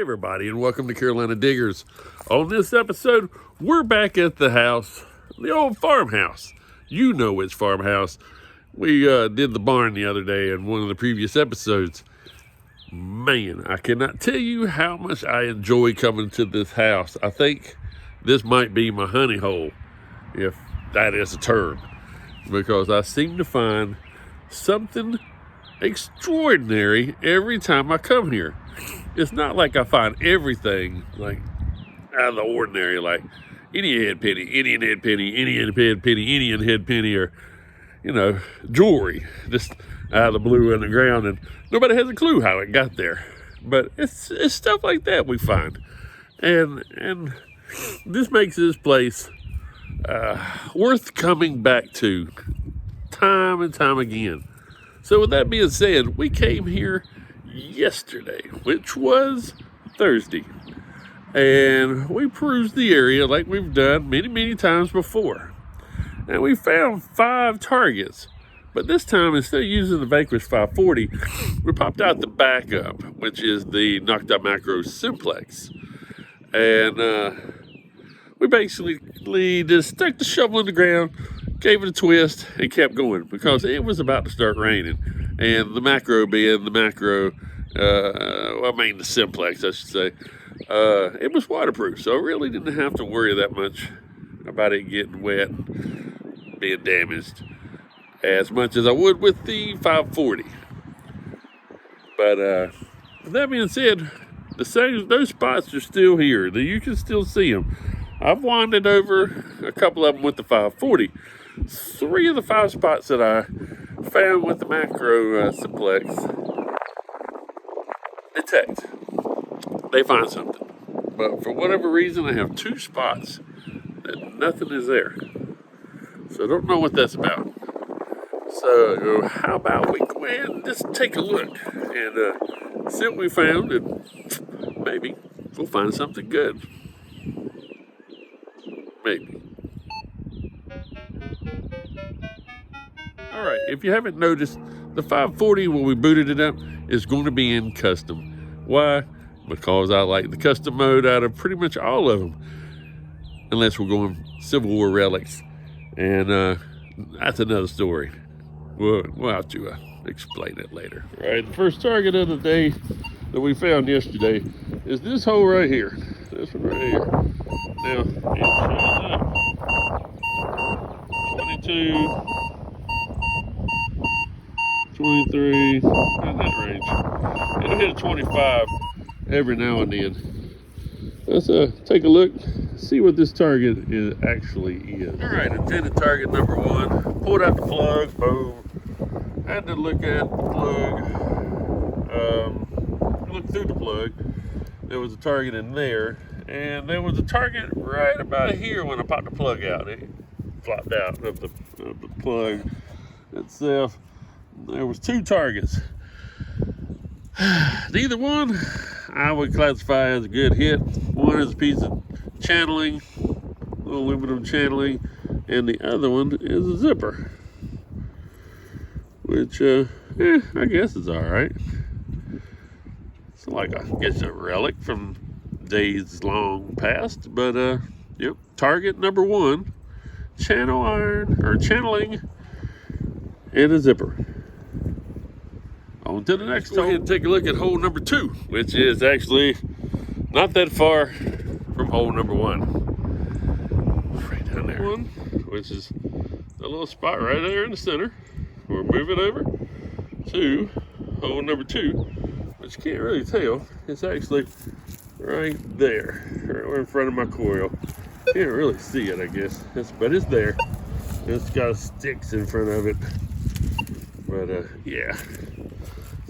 everybody, and welcome to Carolina Diggers. On this episode, we're back at the house, the old farmhouse. You know which farmhouse. We did the barn the other day in one of the previous episodes. Man, I cannot tell you how much I enjoy coming to this house. I think this might be my honey hole, if that is a term, because I seem to find something extraordinary every time I come here. It's not like I find everything like out of the ordinary, like Indian head penny, Indian head penny, Indian head penny, Indian head penny, or jewelry just out of the blue in the ground, and nobody has a clue how it got there. But it's stuff like that we find, and this makes this place worth coming back to time and time again. So with that being said, we came here yesterday, which was Thursday, and we perused the area like we've done many times before, and we found 5 targets. But this time, instead of using the Vanquish 540, we popped out the backup, which is the Nocta Macro Simplex, and we basically just stuck the shovel in the ground, gave it a twist, and kept going because it was about to start raining. And the macro being the macro, the simplex, I should say, it was waterproof, so I really didn't have to worry that much about it getting wet, being damaged, as much as I would with the 540. But with that being said, those spots are still here. You can still see them. I've wandered over a couple of them with the 540. 3 of the 5 spots that I found with the macro simplex detect. They find something. But for whatever reason, I have 2 spots that nothing is there. So I don't know what that's about. So how about we go ahead and just take a look and see what we found, and maybe we'll find something good. Maybe. Alright, if you haven't noticed, the 540 when we booted it up is going to be in custom. Why? Because I like the custom mode out of pretty much all of them, unless we're going Civil War relics, and that's another story. We'll have to explain it later. Alright, the first target of the day that we found yesterday is this hole right here. This one right here. Now, it shows up 22, 23, in that range. It'll hit a 25 every now and then. Let's take a look, see what this target actually is. All right, intended target number 1. Pulled out the plug, boom. Had to look at the plug, look through the plug. There was a target in there, and there was a target right about here when I popped the plug out. It flopped out of the plug itself. There was 2 targets. Neither one I would classify as a good hit. One is a piece of channeling, aluminum channeling, and the other one is a zipper, which I guess is all right. It's like a relic from days long past, but yep. Target number 1, channel iron or channeling, and a zipper. On to the next hole. And take a look at hole number 2, which is actually not that far from hole number 1. Right down there. One, which is a little spot right there in the center. We'll move it over to hole number 2, which you can't really tell. It's actually right there, right in front of my coil. Can't really see it, I guess, but it's there. It's got sticks in front of it. But yeah.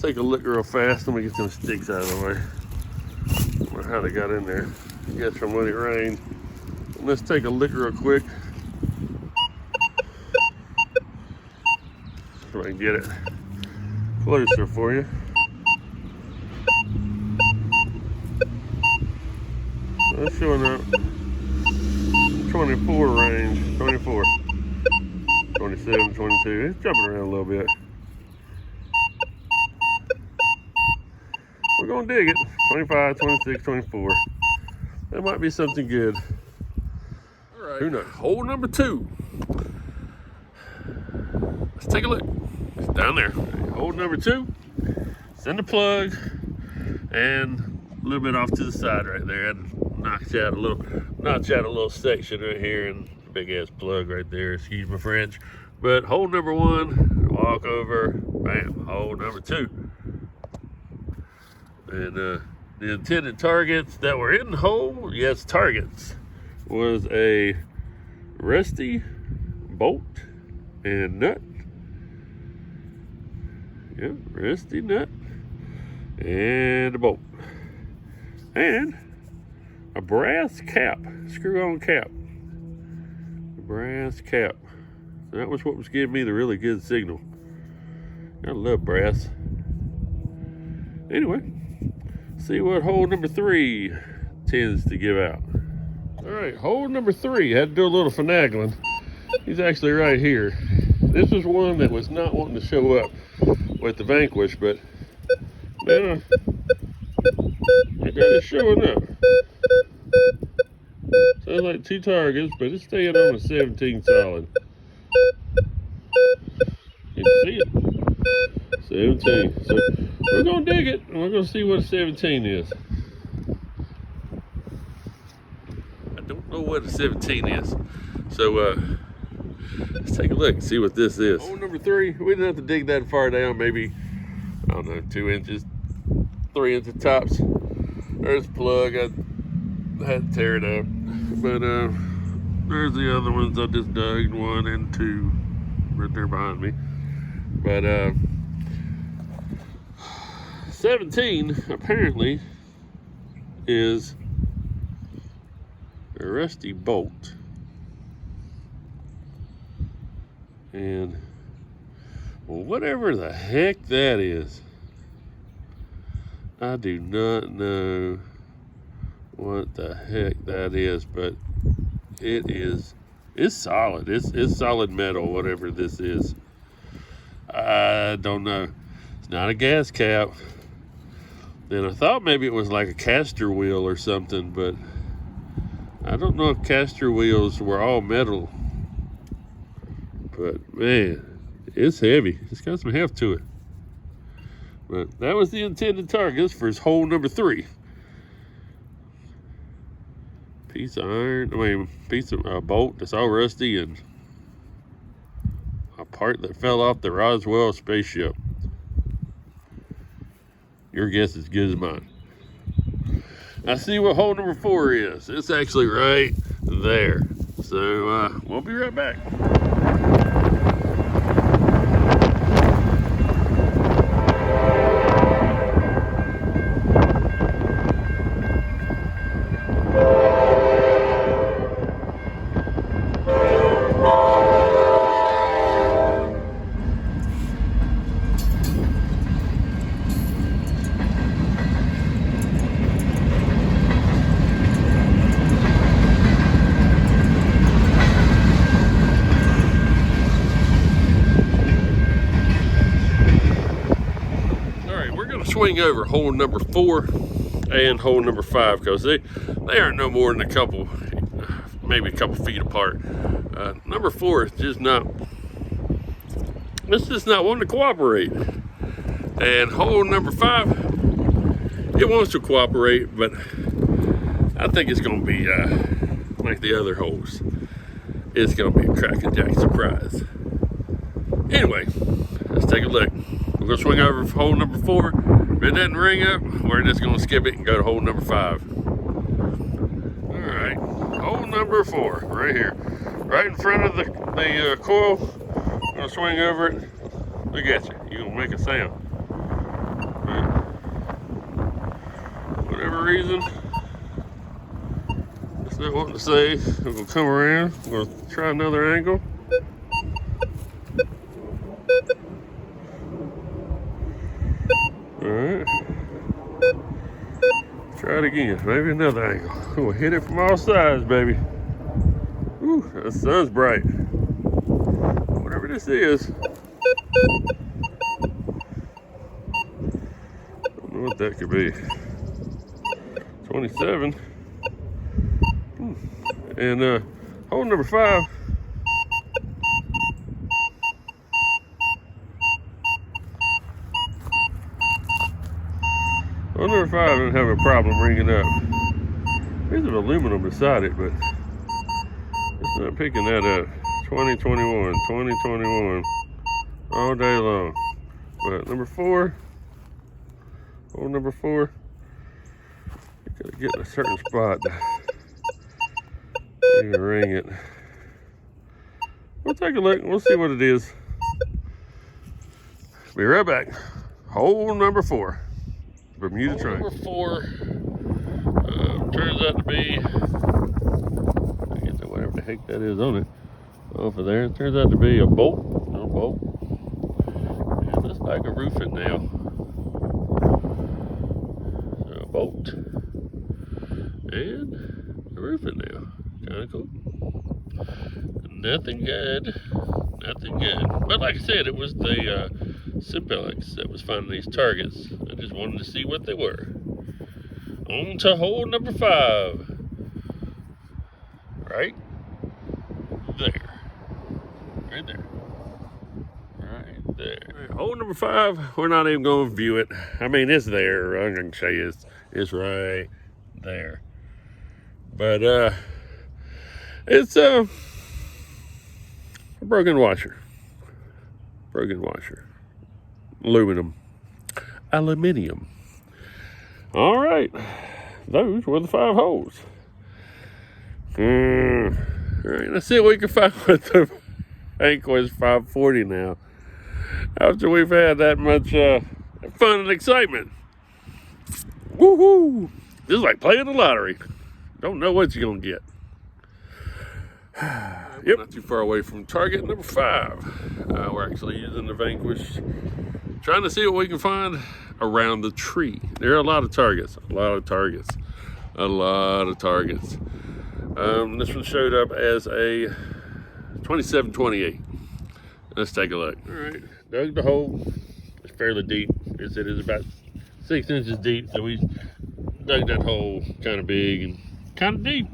Take a look real fast. Let me get some sticks out of the way. I don't know how they got in there. I guess from when it rained. Let's take a look real quick. So I can get it closer for you. That's showing up 24 range, 24, 27, 22. It's jumping around a little bit. We're going to dig it. 25, 26, 24. That might be something good. All right. Who knows? Hole number 2. Let's take a look. It's down there. Hole number 2. Send the plug and a little bit off to the side right there. I'd notch out a little section right here and big ass plug right there. Excuse my French. But hole number 1, walk over, bam, hole number 2. And the intended targets that were in the hole, yes, targets, was a rusty bolt and nut. Yep, rusty nut and a bolt. And a brass cap, screw-on cap. A brass cap. That was what was giving me the really good signal. I love brass. Anyway, see what hole number 3 tends to give out. All right, hole number 3, had to do a little finagling. He's actually right here. This was one that was not wanting to show up with the Vanquish, but man, I got it showing up. Sounds like 2 targets, but it's staying on a 17 solid. You can see it. 17. So we're gonna dig it and we're gonna see what a 17 is. I don't know what a 17 is. So let's take a look and see what this is. Hole number 3, we didn't have to dig that far down, maybe, I don't know, 2 inches, 3 inches tops. There's the plug, I had to tear it up. But there's the other ones I just dug, 1 and 2, right there behind me. But 17 apparently is a rusty bolt. And well, whatever the heck that is, I do not know what the heck that is, but it's solid. It's solid metal, whatever this is. I don't know. It's not a gas cap. And I thought maybe it was like a caster wheel or something, but I don't know if caster wheels were all metal. But man, it's heavy. It's got some heft to it. But that was the intended target for his hole number 3. Piece of iron, piece of bolt that's all rusty and a part that fell off the Roswell spaceship. Your guess is as good as mine. I see what hole number 4 is. It's actually right there. So we'll be right back. Swing over hole number 4 and hole number 5 because they aren't no more than maybe a couple feet apart. Number 4 is just not wanting to cooperate, and hole number 5, it wants to cooperate, but I think it's going to be like the other holes. It's going to be a crackerjack surprise. Anyway, let's take a look. We're going to swing over for hole number 4. If it doesn't ring up, we're just going to skip it and go to hole number 5. All right, hole number 4, right here. Right in front of the coil. I'm going to swing over it. Look at you. You're going to make a sound. For whatever reason, it's not wanting to say. We're going to come around. We're going to try another angle. Alright. Try it again. Maybe another angle. We'll hit it from all sides, baby. Whew, the sun's bright. Whatever this is. Don't know what what that could be. 27. And hole number 5. Hole number 5 didn't have a problem ringing up. There's an aluminum beside it, but it's not picking that up. 2021, 2021, all day long. But number 4, hole number 4, you gotta get in a certain spot to you can ring it. We'll take a look. We'll see what it is. Be right back. Hole number 4, Bermuda Triangle. Number 4 turns out to be, I get to whatever the heck that is on it. Off of there, it turns out to be a bolt. No bolt. And it looks like a roofing nail. So a bolt and a roofing nail. Kind of cool. Nothing good. Nothing good. But like I said, it was the Simplex that was finding these targets. I just wanted to see what they were. On to hole number 5. Right there. Right there. Right there. Right, hole number 5, we're not even going to view it. I mean, it's there. I'm going to show you it's right there. But it's a broken washer. Broken washer. Aluminum. All right. Those were the 5 holes. All right, let's see what we can find with the Vanquish 540 now. After we've had that much fun and excitement. Woohoo! This is like playing the lottery. Don't know what you're going to get. Yep, not too far away from target number 5. We're actually using the Vanquish, trying to see what we can find around the tree. There are a lot of targets. This one showed up as a 2728. Let's take a look. All right, dug the hole. It's fairly deep. It is about 6 inches deep, so we dug that hole kind of big and kind of deep.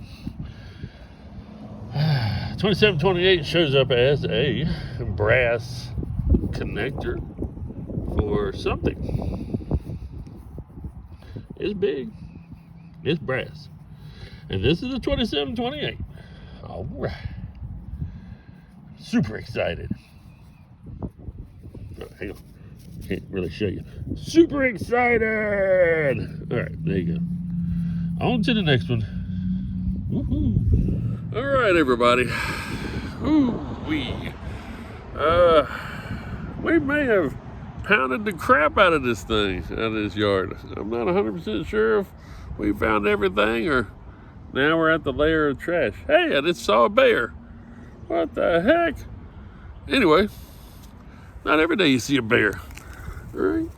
2728 shows up as a brass connector for something. It's big. It's brass. And this is a 2728. All right. Super excited. Oh, hang on. Can't really show you. Super excited. All right, there you go. On to the next one. Woohoo. All right, everybody. We may have pounded the crap out of this thing, out of this yard. I'm not 100% sure if we found everything or now we're at the layer of trash. Hey, I just saw a bear. What the heck? Anyway, not every day you see a bear. Right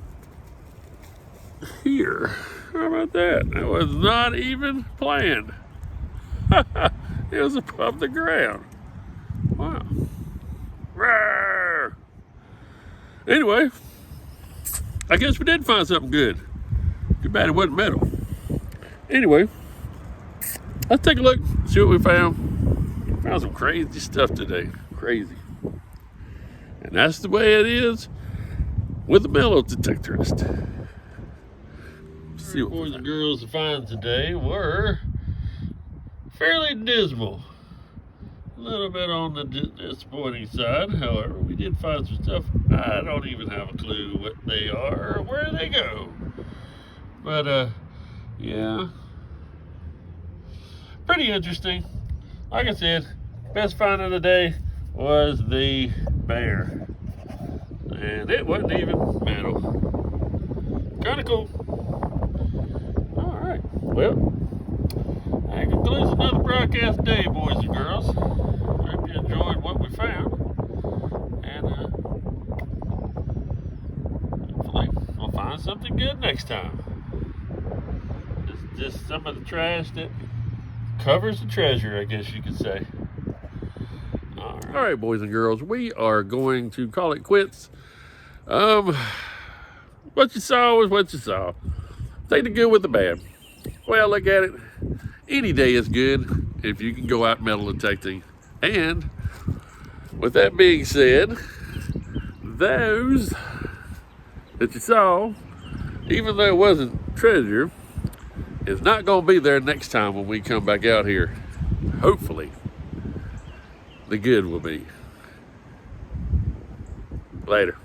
here. How about that? That was not even planned. It was above the ground. Wow. Rawr. Anyway, I guess we did find something good. Too bad it wasn't metal. Anyway, let's take a look, see what we found. We found some crazy stuff today. Crazy. And that's the way it is with the metal detectorist. See what boys and girls to find today were fairly dismal. A little bit on the disappointing side. However, we did find some stuff. I don't even have a clue what they are or where they go. But, yeah. Pretty interesting. Like I said, best find of the day was the bear. And it wasn't even metal. Kind of cool. Alright, well, that concludes another broadcast day, boys and girls. I hope you enjoyed what we found. And hopefully we'll find something good next time. It's just some of the trash that covers the treasure, I guess you could say. All right, boys and girls, we are going to call it quits. What you saw was what you saw. Take the good with the bad. Well, look at it. Any day is good if you can go out metal detecting. And with that being said, those that you saw, even though it wasn't treasure, is not going to be there next time when we come back out here. Hopefully, the good will be. Later.